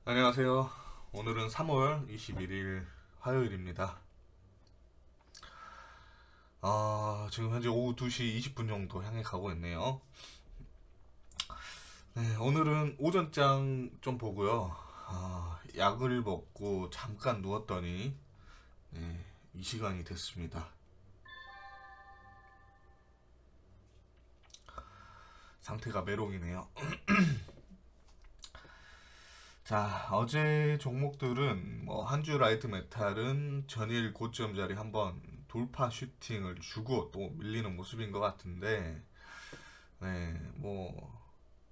안녕하세요. 오늘은 3월 21일 화요일입니다. 지금 현재 오후 2시 20분 정도 향해 가고 있네요. 네, 오늘은 오전장 좀 보고요. 약을 먹고 잠깐 누웠더니 이 시간이 됐습니다. 상태가 메롱이네요. 자, 어제 종목들은 뭐 한주 라이트 메탈은 전일 고점 자리 한번 돌파 슈팅을 주고 또 밀리는 모습인 것 같은데, 네, 뭐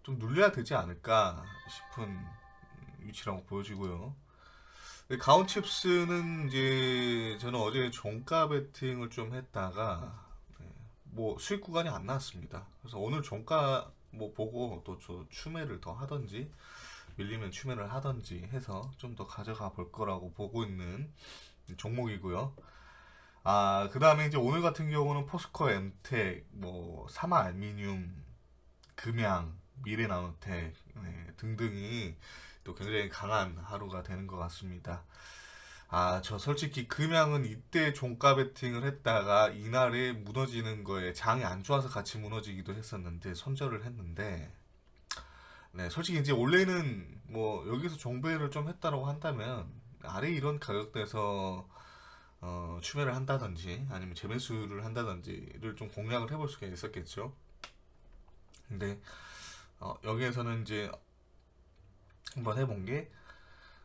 좀 눌려야 되지 않을까 싶은 위치라고 보여지고요. 가온칩스는 이제 저는 어제 종가 베팅을 좀 했다가 뭐 수익 구간이 안 나왔습니다. 그래서 오늘 종가 뭐 보고 또 저 추매를 더 하던지 밀리면 추매를 하던지 해서 좀 더 가져가 볼 거라고 보고 있는 종목이고요. 그 다음에 이제 오늘 같은 경우는 포스코 엠텍, 뭐 사마알미늄, 금양, 미래나노텍 등등이 또 굉장히 강한 하루가 되는 것 같습니다. 저 솔직히 금양은 이때 종가 베팅을 했다가 이날에 무너지는 거에 장이 안 좋아서 같이 무너지기도 했었는데 손절을 했는데, 네, 솔직히 이제 원래는 뭐 여기서 종배를 좀 했다라고 한다면 아래 이런 가격대에서 추매를 한다든지 아니면 재매수를 한다든지를 좀 공략을 해볼 수가 있었겠죠. 근데 여기에서는 이제 한번 해본 게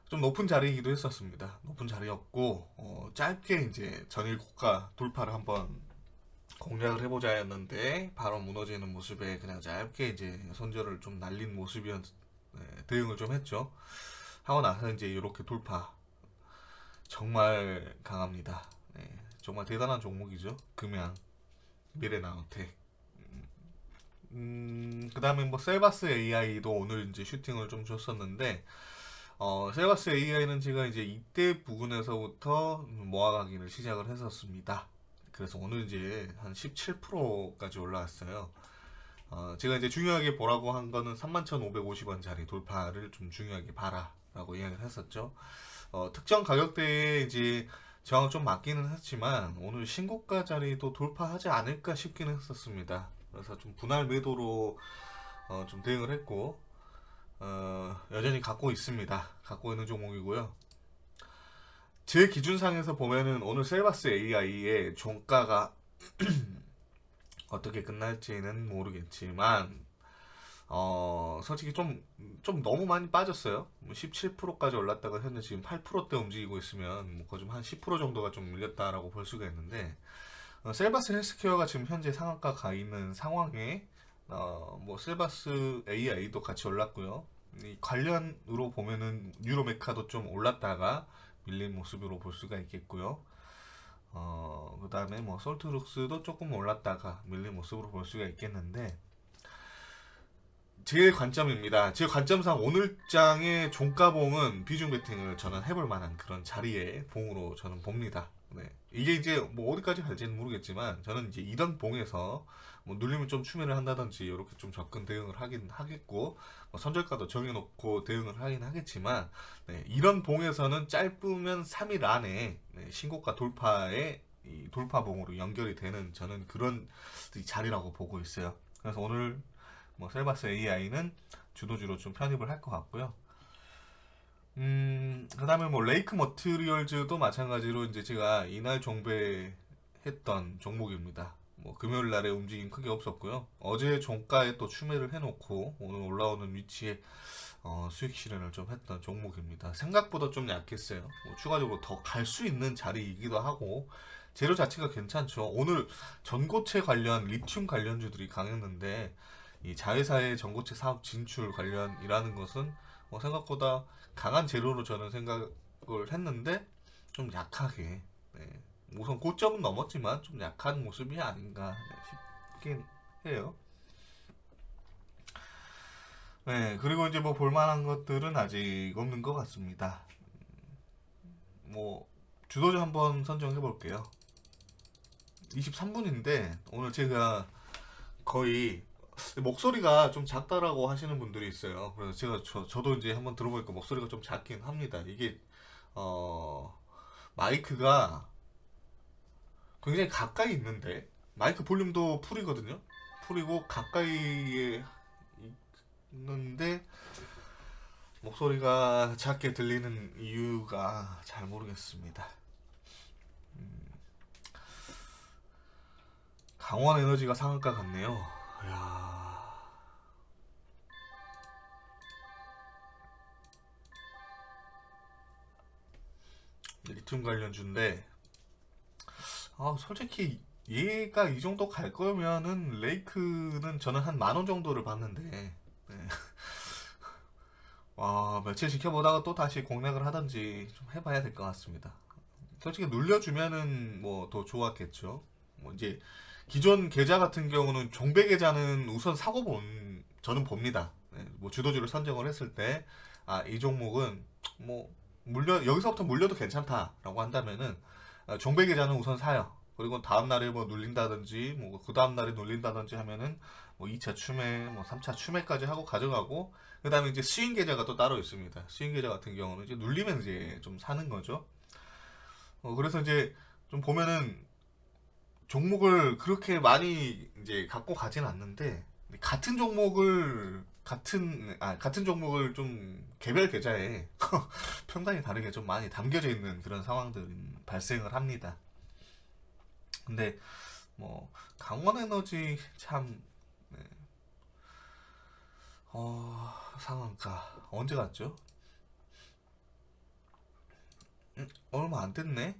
좀 높은 자리이기도 했었습니다. 높은 자리였고 짧게 이제 전일 고가 돌파를 한번 공략을 해보자 했는데 바로 무너지는 모습에 그냥 짧게 이제 손절을 좀 날린 모습이었 대응을 좀 했죠. 하고 나서 이제 이렇게 돌파 정말 강합니다. 정말 대단한 종목이죠. 금양, 미래나노텍. 그 다음에 뭐 셀바스 AI도 오늘 이제 슈팅을 좀 줬었는데 셀바스 AI는 제가 이제 이때 부근에서부터 모아가기를 시작을 했었습니다. 그래서 오늘 이제 한 17%까지 올라왔어요. 제가 이제 중요하게 보라고 한 거는 31,550원짜리 돌파를 좀 중요하게 봐라라고 이야기를 했었죠. 특정 가격대에 이제 저항을 좀 맞기는 했지만 오늘 신고가 자리도 돌파하지 않을까 싶기는 했었습니다. 그래서 좀 분할 매도로 좀 대응을 했고 여전히 갖고 있습니다. 갖고 있는 종목이고요. 제 기준상에서 보면은 오늘 셀바스 AI의 종가가 어떻게 끝날지는 모르겠지만 솔직히 좀 너무 많이 빠졌어요. 17%까지 올랐다가 현재 지금 8%대 움직이고 있으면 뭐 거의 한 10% 정도가 좀 밀렸다라고 볼 수가 있는데 셀바스 헬스케어가 지금 현재 상한가 가 있는 상황에 뭐 셀바스 AI도 같이 올랐고요. 이 관련으로 보면은 유로메카도 좀 올랐다가 밀린 모습으로 볼 수가 있겠고요. 그 다음에 뭐 솔트룩스도 조금 올랐다가 밀린 모습으로 볼 수가 있겠는데 제 관점입니다. 제 관점상 오늘 장의 종가봉은 비중 베팅을 저는 해볼 만한 그런 자리의 봉으로 저는 봅니다. 네. 이게 이제 뭐 어디까지 갈지는 모르겠지만 저는 이제 이런 봉에서 뭐 눌리면 좀 추매를 한다든지 이렇게 좀 접근 대응을 하긴 하겠고 뭐 선절가도 정해놓고 대응을 하긴 하겠지만 이런 봉에서는 짧으면 3일 안에 신고가 돌파에 이 돌파봉으로 연결이 되는 저는 그런 자리라고 보고 있어요. 그래서 오늘 뭐 셀바스 AI는 주도주로 좀 편입을 할 것 같고요. 그 다음에 뭐 레이크 머티리얼즈도 마찬가지로 이제 제가 이날 종배했던 종목입니다. 뭐 금요일 날에 움직임 크게 없었고요. 어제 종가에 또 추매를 해놓고 오늘 올라오는 위치에 수익 실현을 좀 했던 종목입니다. 생각보다 좀 약했어요. 뭐 추가적으로 더 갈 수 있는 자리이기도 하고 재료 자체가 괜찮죠. 오늘 전고체 관련 리튬 관련주들이 강했는데 이 자회사의 전고체 사업 진출 관련이라는 것은 생각보다 강한 재료로 저는 생각을 했는데 좀 약하게 우선 고점은 넘었지만 좀 약한 모습이 아닌가 싶긴 해요. 그리고 이제 뭐 볼만한 것들은 아직 없는 것 같습니다. 뭐 주도주 한번 선정해 볼게요. 23분인데 오늘 제가 거의 목소리가 좀 작다라고 하시는 분들이 있어요. 그래서 제가 저도 이제 한번 들어보니까 목소리가 좀 작긴 합니다. 이게 어 마이크가 굉장히 가까이 있는데 마이크 볼륨도 풀이거든요. 풀이고 가까이에 있는데 목소리가 작게 들리는 이유가 잘 모르겠습니다. 강원 에너지가 상한가 같네요. 이야. 리튬 관련주인데 솔직히 얘가 이 정도 갈 거면은 레이크는 저는 한 10,000원 정도를 봤는데 네. 와, 며칠 지켜보다가 또 다시 공략을 하든지 좀 해봐야 될 것 같습니다. 솔직히 눌려주면은 뭐 더 좋았겠죠. 뭐 이제 기존 계좌 같은 경우는 종배 계좌는 우선 사고 저는 봅니다. 네, 뭐 주도주를 선정을 했을 때 이 종목은 뭐 여기서부터 물려도 괜찮다라고 한다면은 종배 계좌는 우선 사요. 그리고 다음 날에 뭐 눌린다든지 뭐 그 다음 날에 눌린다든지 하면은 뭐 2차 추매, 뭐 3차 추매까지 하고 가져가고 그 다음에 이제 스윙 계좌가 또 따로 있습니다. 스윙 계좌 같은 경우는 이제 눌리면 이제 좀 사는 거죠. 그래서 이제 좀 보면은 종목을 그렇게 많이 이제 갖고 가진 않는데 같은 종목을 좀 개별 계좌에 평단이 다르게 좀 많이 담겨져 있는 그런 상황들이 발생을 합니다. 근데 뭐 강원에너지 참 네. 상한가 언제 갔죠? 얼마 안 됐네.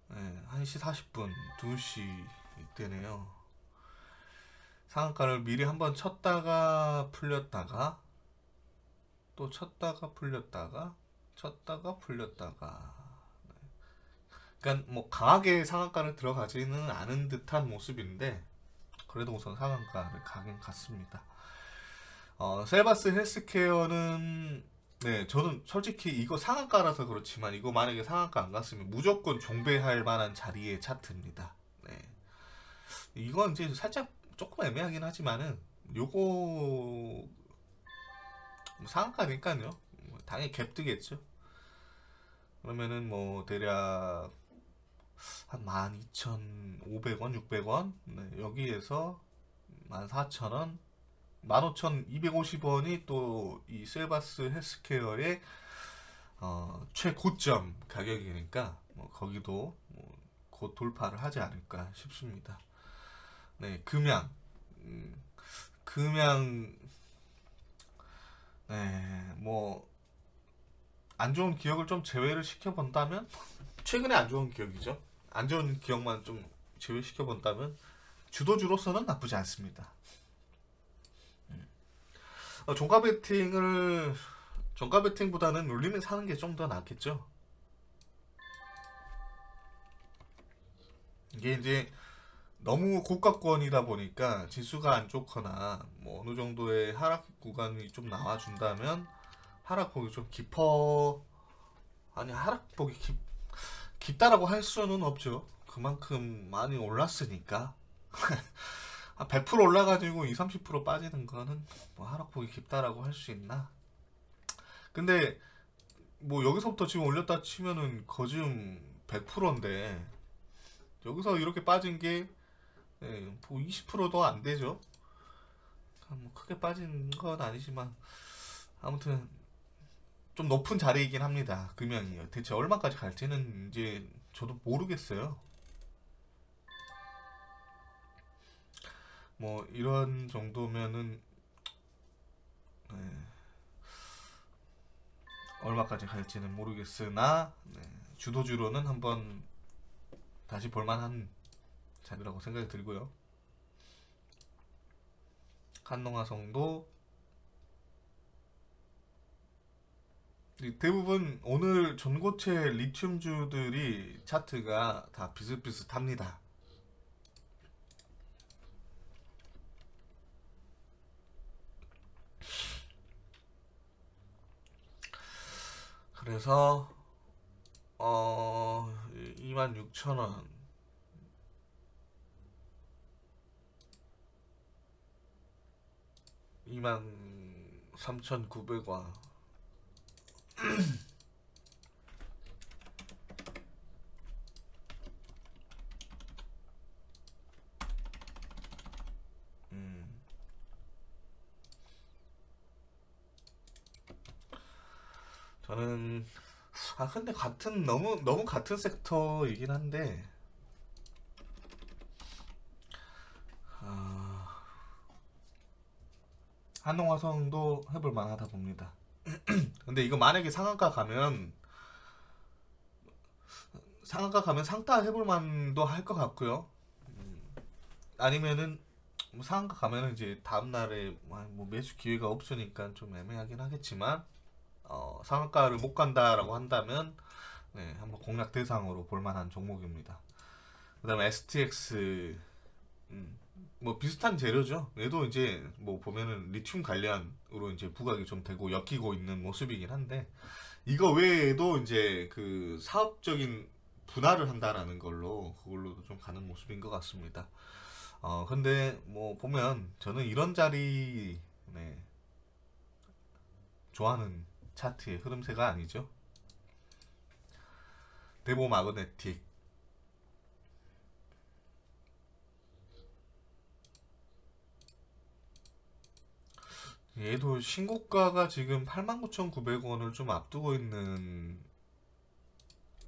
네, 1시 40분 2시 이때네요. 상한가를 미리 한번 쳤다가 풀렸다가 또 쳤다가 풀렸다가 쳤다가 풀렸다가 그러니까 뭐 강하게 상한가를 들어가지는 않은 듯한 모습인데 그래도 우선 상한가를 가긴 갔습니다. 셀바스 헬스케어는 네 저는 솔직히 이거 상한가라서 그렇지만 이거 만약에 상한가 안 갔으면 무조건 종배할 만한 자리의 차트입니다. 네 이건 이제 살짝 조금 애매하긴 하지만은 요거 뭐 상한가니까요. 당연히 갭 뜨겠죠. 그러면은 뭐 대략 한 12,500원, 600원 네, 여기에서 14,000원 15,250원이 또 이 셀바스 헬스케어의 최고점 가격이니까 뭐 거기도 뭐곧 돌파를 하지 않을까 싶습니다. 네, 금양 네, 뭐 안 좋은 기억을 좀 제외를 시켜본다면 최근에 안 좋은 기억이죠. 안 좋은 기억만 좀 제외시켜본다면 주도주로서는 나쁘지 않습니다. 종가 베팅보다는 룰리면 사는 게 좀 더 낫겠죠. 이게 이제 너무 고가권이다 보니까 지수가 안 좋거나 뭐 어느 정도의 하락 구간이 좀 나와준다면 하락폭이 좀 하락폭이 깊다라고 할 수는 없죠. 그만큼 많이 올랐으니까. 100% 올라가지고 2, 30% 빠지는 거는 뭐 하락폭이 깊다라고 할 수 있나? 근데 뭐 여기서부터 지금 올렸다 치면은 거즘 100%인데 여기서 이렇게 빠진 게 뭐 20%도 안 되죠. 뭐 크게 빠진 건 아니지만 아무튼 좀 높은 자리이긴 합니다. 금양이요. 대체 얼마까지 갈지는 이제 저도 모르겠어요. 뭐 이런 정도면은 네, 얼마까지 갈지는 모르겠으나 주도주로는 한번 다시 볼만한 자리라고 생각이 들고요. 한농화성도 대부분 오늘 전고체 리튬주들이 차트가 다 비슷비슷합니다. 그래서 26,000원 23,900원. 저는 근데 같은 너무 같은 섹터이긴 한데 한농화성도 해볼 만하다 봅니다. 근데 이거 만약에 상한가 가면 상따 해볼 만도 할 것 같고요. 아니면은 뭐 상한가 가면은 이제 다음날에 뭐 매수 기회가 없으니까 좀 애매하긴 하겠지만 상한가를 못 간다라고 한다면 네, 한번 공략 대상으로 볼만한 종목입니다. 그 다음에 STX 뭐 비슷한 재료죠. 얘도 이제 뭐 보면은 리튬 관련으로 이제 부각이 좀 되고 엮이고 있는 모습이긴 한데 이거 외에도 이제 그 사업적인 분할을 한다라는 그걸로도 좀 가는 모습인 것 같습니다. 근데 뭐 보면 저는 이런 자리 네, 좋아하는 차트의 흐름세가 아니죠. 데보 마그네틱 얘도 신고가가 지금 89,900원을 좀 앞두고 있는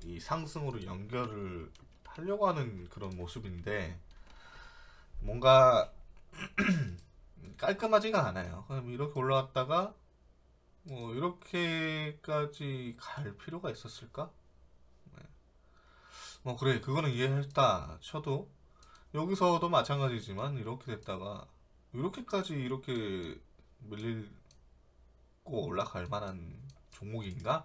이 상승으로 연결을 하려고 하는 그런 모습인데 뭔가 깔끔하지가 않아요. 그럼 이렇게 올라왔다가 뭐 이렇게까지 갈 필요가 있었을까? 뭐 그래 그거는 이해했다 쳐도 여기서도 마찬가지지만 이렇게 됐다가 이렇게 밀리고 올라갈 만한 종목인가?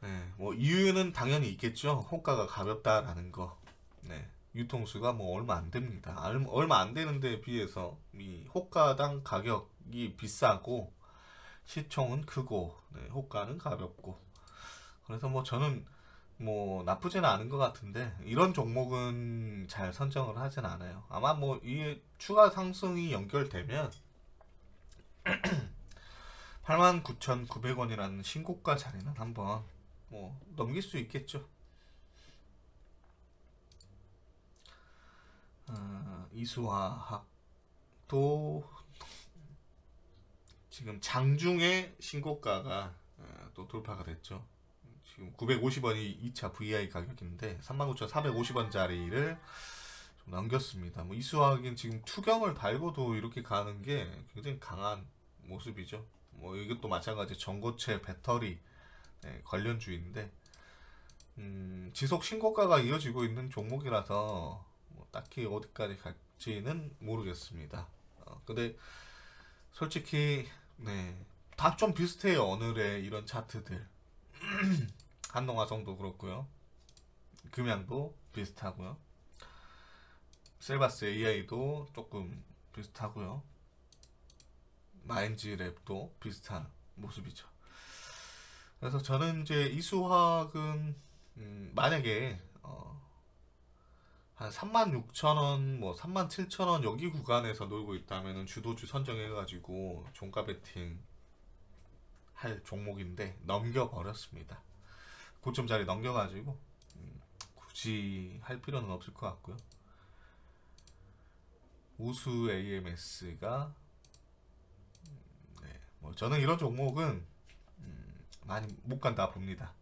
네, 뭐 이유는 당연히 있겠죠. 호가가 가볍다라는 거. 네, 유통수가 뭐 얼마 안 됩니다. 얼마 안 되는 데 비해서 이 호가당 가격이 비싸고 시총은 크고 네, 호가는 가볍고 그래서 뭐 저는 뭐 나쁘지는 않은 것 같은데 이런 종목은 잘 선정을 하진 않아요. 아마 뭐 이 추가 상승이 연결되면 89,900원이라는 신고가 자리는 한번 뭐 넘길 수 있겠죠. 이수화학도 지금 장중에 신고가가 또 돌파가 됐죠. 지금 950원이 2차 VI 가격인데 39,450원짜리를 좀 넘겼습니다. 뭐 이수학은 지금 투경을 달고도 이렇게 가는 게 굉장히 강한 모습이죠. 뭐 이것도 마찬가지 전고체 배터리 관련주인데 지속 신고가가 이어지고 있는 종목이라서 뭐 딱히 어디까지 갈지는 모르겠습니다. 근데 솔직히 네, 다 좀 비슷해요. 오늘의 이런 차트들. 한동화성도 그렇고요. 금양도 비슷하고요. 셀바스 AI도 조금 비슷하고요. 마인지랩도 비슷한 모습이죠. 그래서 저는 이제 이수화학은 만약에 한 36,000원, 뭐 37,000원 여기 구간에서 놀고 있다면은 주도주 선정해가지고 종가 베팅 할 종목인데 넘겨버렸습니다. 고점 자리 넘겨가지고 굳이 할 필요는 없을 것 같고요. 우수 AMS가 네, 뭐 저는 이런 종목은 많이 못 간다 봅니다.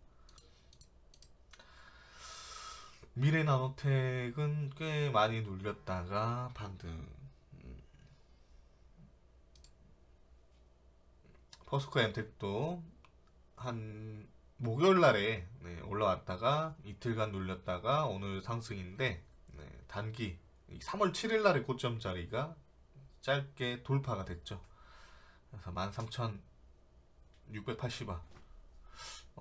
미래나노텍은 꽤 많이 눌렸다가 반등. 포스코 엔텍도 한 목요일날에 올라왔다가 이틀간 눌렸다가 오늘 상승인데 단기 3월 7일날의 고점 자리가 짧게 돌파가 됐죠. 그래서 13,680원.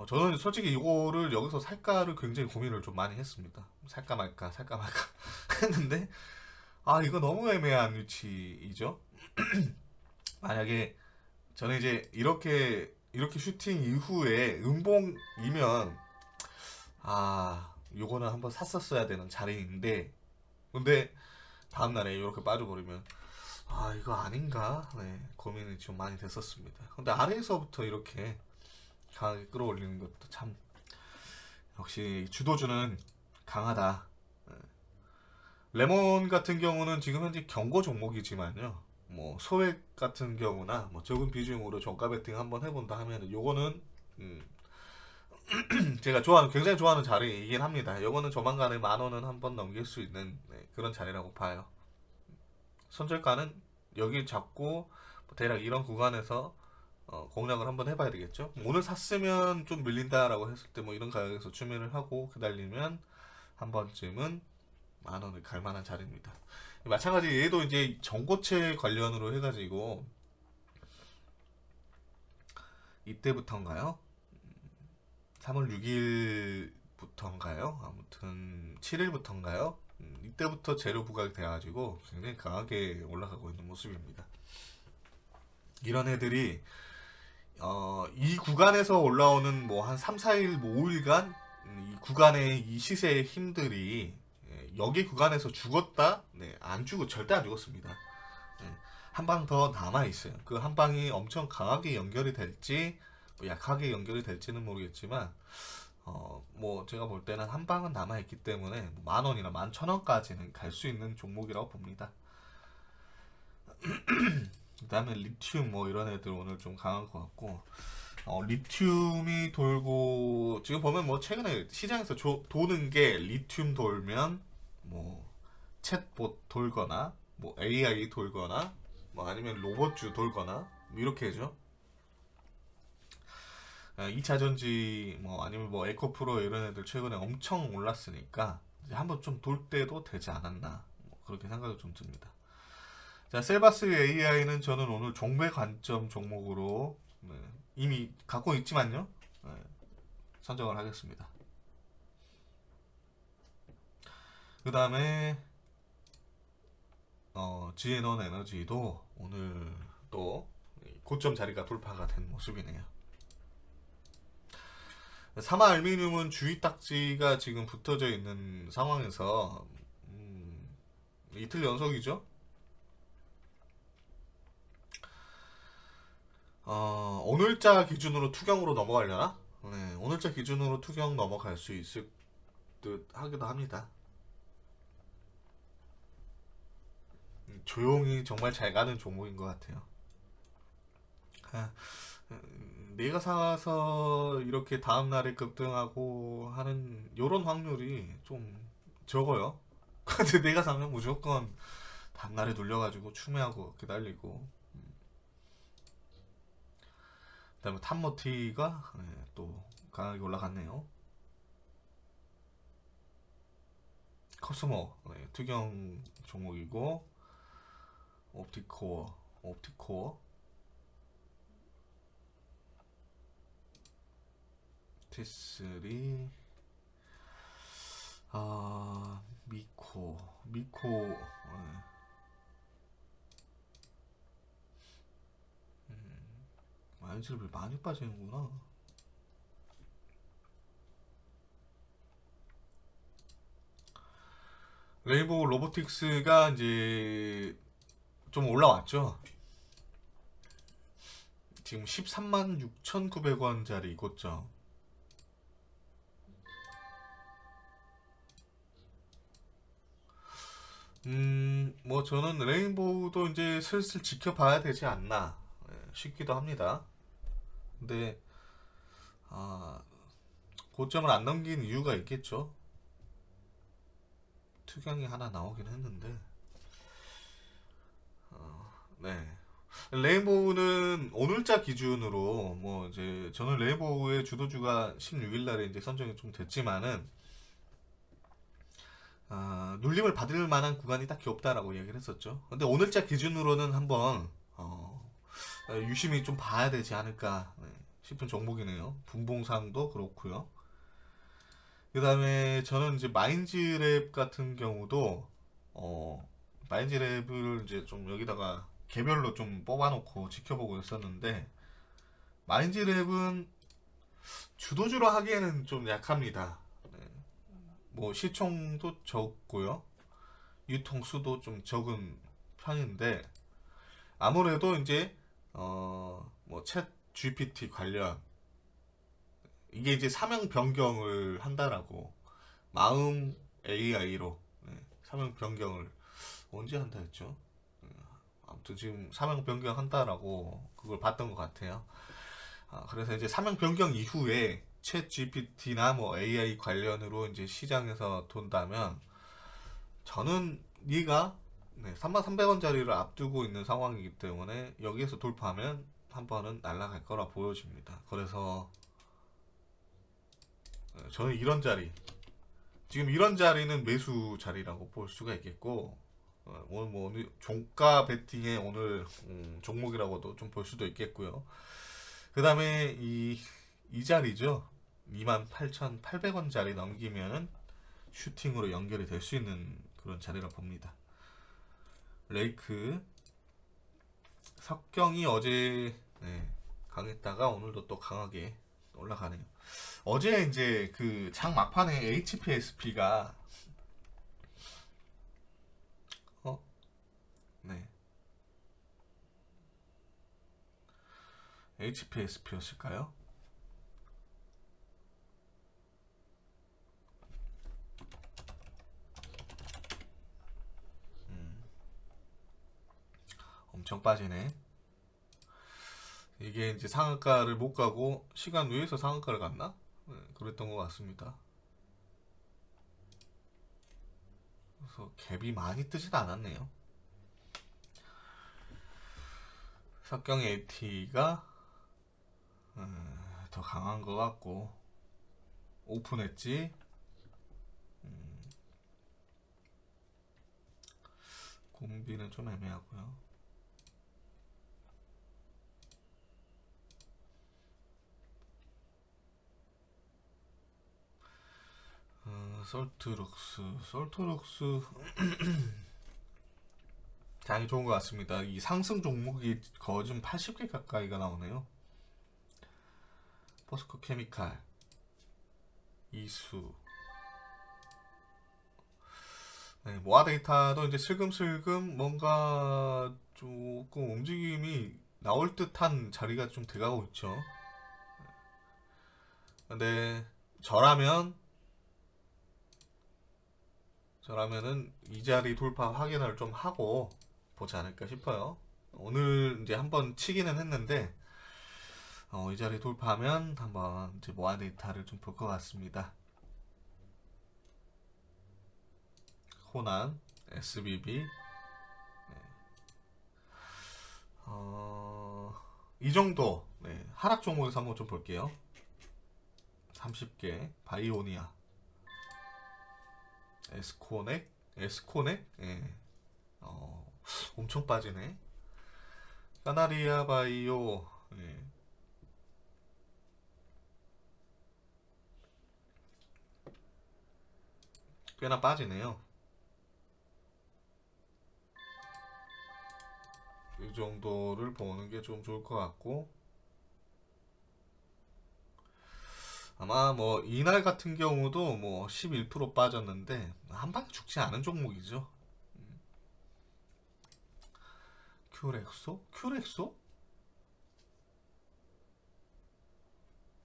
저는 솔직히 이거를 여기서 살까를 굉장히 고민을 좀 많이 했습니다. 살까 말까 했는데 이거 너무 애매한 위치이죠. 만약에 저는 이제 이렇게 슈팅 이후에 음봉이면 요거는 한번 샀었어야 되는 자리인데 근데 다음날에 이렇게 빠져버리면 아 이거 아닌가? 네, 고민이 좀 많이 됐었습니다. 근데 아래에서부터 이렇게 강하게 끌어올리는 것도 참 역시 주도주는 강하다. 레몬 같은 경우는 지금 현재 경고 종목이지만요. 뭐 소액 같은 경우나 뭐 적은 비중으로 종가 베팅 한번 해본다 하면 요거는 제가 좋아하는 굉장히 좋아하는 자리이긴 합니다. 요거는 조만간에 10,000원은 한번 넘길 수 있는 그런 자리라고 봐요. 손절가는 여기 잡고 대략 이런 구간에서 공략을 한번 해봐야 되겠죠. 오늘 샀으면 좀 밀린다라고 했을 때 뭐 이런 가격에서 추매를 하고 기다리면 한 번쯤은 10,000원을 갈 만한 자리입니다. 마찬가지 얘도 이제 전고체 관련으로 해가지고 이때부터인가요? 3월 6일부터인가요? 아무튼 7일부터인가요? 이때부터 재료 부각이 돼가지고 굉장히 강하게 올라가고 있는 모습입니다. 이런 애들이 이 구간에서 올라오는 뭐 한 3, 4일, 뭐 5일간 이 구간의 이 시세의 힘들이 여기 구간에서 죽었다? 네, 안 죽어 절대 안 죽었습니다. 네, 한 방 더 남아 있어요. 그 한 방이 엄청 강하게 연결이 될지 뭐 약하게 연결이 될지는 모르겠지만 뭐 제가 볼 때는 한 방은 남아 있기 때문에 10,000원이나 11,000원까지는 갈 수 있는 종목이라고 봅니다. 그 다음에 리튬 뭐 이런 애들 오늘 좀 강한 것 같고 리튬이 돌고 지금 보면 뭐 최근에 시장에서 도는 게 리튬 돌면 뭐 챗봇 돌거나 뭐 AI 돌거나 뭐 아니면 로봇주 돌거나 뭐 이렇게죠. 2차전지 뭐 아니면 뭐 에코프로 이런 애들 최근에 엄청 올랐으니까 이제 한번 좀 돌 때도 되지 않았나 뭐 그렇게 생각이 좀 듭니다. 자, 셀바스 AI는 저는 오늘 종배 관점 종목으로 이미 갖고 있지만요. 선정을 하겠습니다. 그 다음에 GN원 에너지도 오늘 또 고점 자리가 돌파가 된 모습이네요. 사마 알미늄은 주의 딱지가 지금 붙어져 있는 상황에서 이틀 연속이죠. 오늘자 기준으로 투경으로 넘어가려나? 네, 오늘자 기준으로 투경 넘어갈 수 있을 듯 하기도 합니다. 조용히 정말 잘 가는 종목인 것 같아요. 내가 사서 이렇게 다음날에 급등하고 하는 요런 확률이 좀 적어요. 근데 내가 사면 무조건 다음날에 눌려가지고 추매하고 기다리고 그 다음에 탑모티가 또 강하게 올라갔네요. 코스모 투경 종목이고 옵티코어 T3 미코 마이즈를 많이 빠지는구나. 레이보 로보틱스가 이제 좀 올라왔죠. 지금 136,900원짜리 고점. 뭐 저는 레인보우도 이제 슬슬 지켜봐야 되지 않나 싶기도 합니다. 근데 고점을 안 넘긴 이유가 있겠죠. 투경이 하나 나오긴 했는데 네. 레인보우는 오늘자 기준으로 뭐 이제 저는 레인보우의 주도주가 16일날에 이제 선정이 좀 됐지만은 눌림을 받을 만한 구간이 딱히 없다라고 얘기를 했었죠. 근데 오늘자 기준으로는 한번 유심히 좀 봐야 되지 않을까 싶은 종목이네요. 분봉상도 그렇고요. 그 다음에 저는 이제 마인즈랩 같은 경우도 마인즈랩을 이제 좀 여기다가 개별로 좀 뽑아놓고 지켜보고 있었는데 마인즈랩은 주도주로 하기에는 좀 약합니다. 뭐 시총도 적고요, 유통수도 좀 적은 편인데 아무래도 이제 뭐 챗 GPT 관련 이게 이제 사명 변경을 한다라고 마음 AI로 사명 변경을 언제 한다 했죠? 아무튼 지금 사명 변경한다라고 그걸 봤던 것 같아요. 그래서 이제 사명 변경 이후에 챗 GPT나 뭐 AI 관련으로 이제 시장에서 돈다면 저는 네가 33,300원짜리를 앞두고 있는 상황이기 때문에 여기에서 돌파하면 한 번은 날아갈 거라 보여집니다. 그래서 저는 이런 자리, 지금 이런 자리는 매수 자리라고 볼 수가 있겠고, 오늘 뭐 오늘 종가 베팅의 오늘 종목이라고도 좀 볼 수도 있겠고요. 그 다음에 이 자리죠. 28,800원짜리 넘기면은 슈팅으로 연결이 될 수 있는 그런 자리라 봅니다. 레이크 석경이 어제 강했다가 오늘도 또 강하게 올라가네요. 어제 이제 그 장 막판에 HPSP가 HPSP였을까요? 엄청 빠지네. 이게 이제 상한가를 못 가고 시간 외에서 상한가를 갔나? 그랬던 것 같습니다. 그래서 갭이 많이 뜨진 않았네요. 석경 AT가 더 강한 것 같고 오픈했지. 공비는 좀 애매하고요. 솔트룩스 장이 좋은 것 같습니다. 이 상승 종목이 거진 80개 가까이가 나오네요. 포스코 케미칼, 이수, 모아 데이터도 이제 슬금슬금 뭔가 조금 움직임이 나올 듯한 자리가 좀 돼가고 있죠. 근데 저라면은 이 자리 돌파 확인을 좀 하고 보지 않을까 싶어요. 오늘 이제 한번 치기는 했는데 이 자리 돌파하면 한번 이제 모아 데이터를 좀 볼 것 같습니다. 호난, SBB, 이 정도 하락 종목에서 한번 좀 볼게요. 30개, 바이오니아, 에스코넥, 엄청 빠지네. 까나리아 바이오, 꽤나 빠지네요. 이 정도를 보는 게 좀 좋을 것 같고, 아마 뭐 이날 같은 경우도 뭐 11% 빠졌는데 한 방에 죽지 않은 종목이죠. 큐렉소?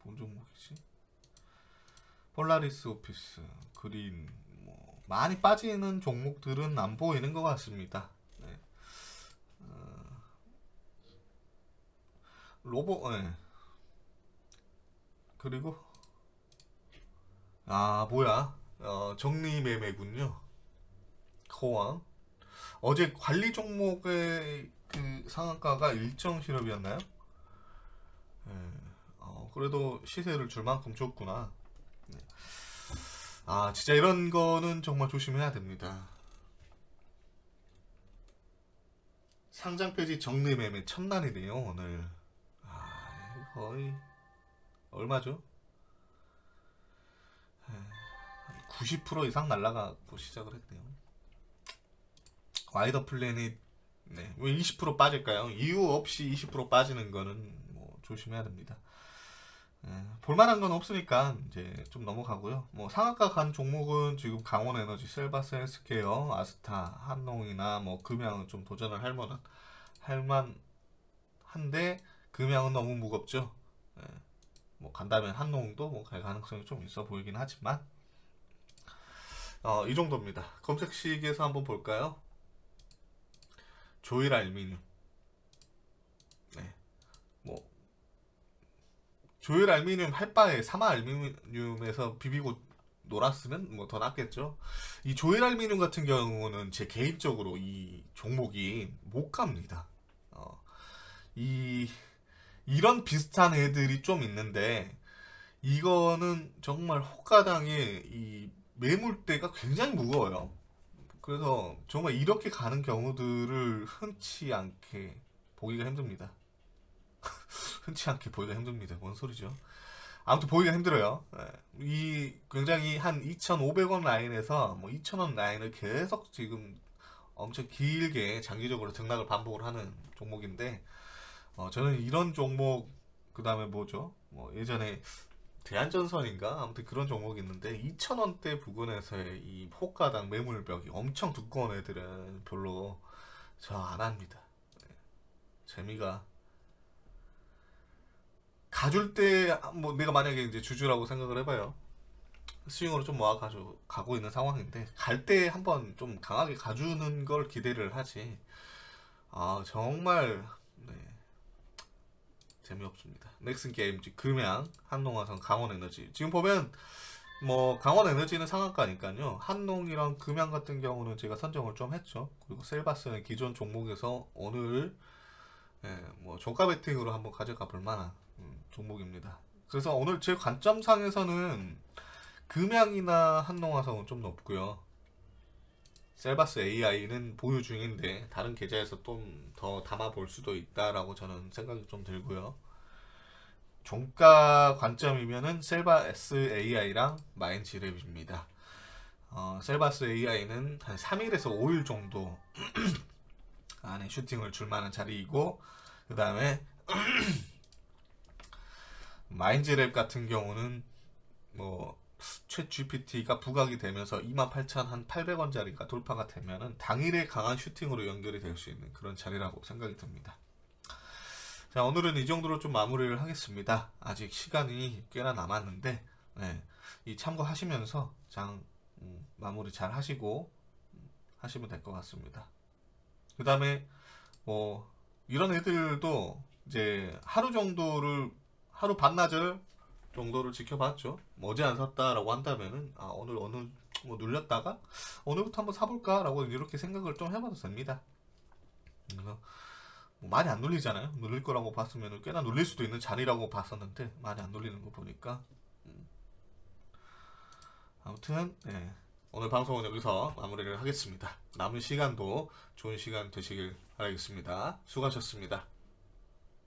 뭔 종목이지? 폴라리스 오피스, 그린, 뭐 많이 빠지는 종목들은 안 보이는 것 같습니다. 로보, 그리고 뭐야? 정리매매군요. 코왕. 어제 관리 종목의 그 상한가가 일정 실업이었나요? 그래도 시세를 줄 만큼 줬구나. 진짜 이런 거는 정말 조심해야 됩니다. 상장 폐지 정리매매 첫날이네요, 오늘. 거의 얼마죠? 90% 이상 날라가고 시작을 했네요. 와이더 플래닛 왜 20% 빠질까요? 이유 없이 20% 빠지는 거는 뭐 조심해야 됩니다. 볼만한 건 없으니까 이제 좀 넘어가고요. 뭐 상한가 간 종목은 지금 강원에너지, 셀바스 헬스케어, 아스타, 한농이나 뭐 금양은 좀 도전을 할 만한 할만한데 금양은 너무 무겁죠. 예, 뭐 간다면 한농도 뭐 갈 가능성이 좀 있어 보이긴 하지만 이 정도입니다. 검색 시기에서 한번 볼까요? 조일 알미늄. 네, 뭐 조일 알미늄 할 바에 사마 알미늄에서 비비고 놀았으면 뭐 더 낫겠죠. 이 조일 알미늄 같은 경우는 제 개인적으로 이 종목이 못 갑니다. 이 이런 비슷한 애들이 좀 있는데 이거는 정말 호가당의 이 매물대가 굉장히 무거워요. 그래서 정말 이렇게 가는 경우들을 흔치 않게 보기가 힘듭니다. 흔치 않게 보기가 힘듭니다. 뭔 소리죠? 아무튼 보기가 힘들어요. 예. 이 굉장히 한 2,500원 라인에서 뭐 2,000원 라인을 계속 지금 엄청 길게 장기적으로 등락을 반복을 하는 종목인데 저는 이런 종목 그 다음에 뭐죠? 뭐 예전에 대한전선인가 아무튼 그런 종목이 있는데 2,000원대 부근에서의 이 호가당 매물벽이 엄청 두꺼운 애들은 별로 저 안 합니다. 예. 재미가 가줄 때 뭐 내가 만약에 이제 주주라고 생각을 해봐요. 스윙으로 좀 모아 가고 있는 상황인데 갈 때 한번 좀 강하게 가주는 걸 기대를 하지. 정말 네, 재미없습니다. 넥슨 게임즈, 금양, 한농화성, 강원에너지. 지금 보면 뭐 강원에너지는 상한가니까요. 한농이랑 금양 같은 경우는 제가 선정을 좀 했죠. 그리고 셀바스는 기존 종목에서 오늘 뭐 종가 베팅으로 한번 가져가 볼 만한 종목입니다. 그래서 오늘 제 관점상에서는 금양이나 한농화성은 좀 높고요. 셀바스 AI는 보유 중인데 다른 계좌에서 좀 더 담아 볼 수도 있다라고 저는 생각이 좀 들고요. 종가 관점이면은 셀바스 AI랑 마인지랩입니다. 셀바스 AI는 한 3일에서 5일 정도 안에 슈팅을 줄 만한 자리이고 그 다음에 마인즈랩 같은 경우는 뭐 최 GPT가 부각이 되면서 28,800원짜리가 돌파가 되면은 당일에 강한 슈팅으로 연결이 될 수 있는 그런 자리라고 생각이 듭니다. 자, 오늘은 이 정도로 좀 마무리를 하겠습니다. 아직 시간이 꽤나 남았는데 이 참고하시면서 장 마무리 잘 하시고 하시면 될 것 같습니다. 그 다음에 뭐 이런 애들도 이제 하루 반나절 정도를 지켜봤죠. 뭐 어제 안 샀다라고 한다면은 오늘 어느 뭐 눌렸다가 오늘부터 한번 사볼까라고 이렇게 생각을 좀 해봐도 됩니다. 그래서 뭐 많이 안 눌리잖아요. 눌릴 거라고 봤으면 꽤나 눌릴 수도 있는 자리라고 봤었는데 많이 안 눌리는 거 보니까 아무튼 오늘 방송은 여기서 마무리를 하겠습니다. 남은 시간도 좋은 시간 되시길 바라겠습니다. 수고하셨습니다.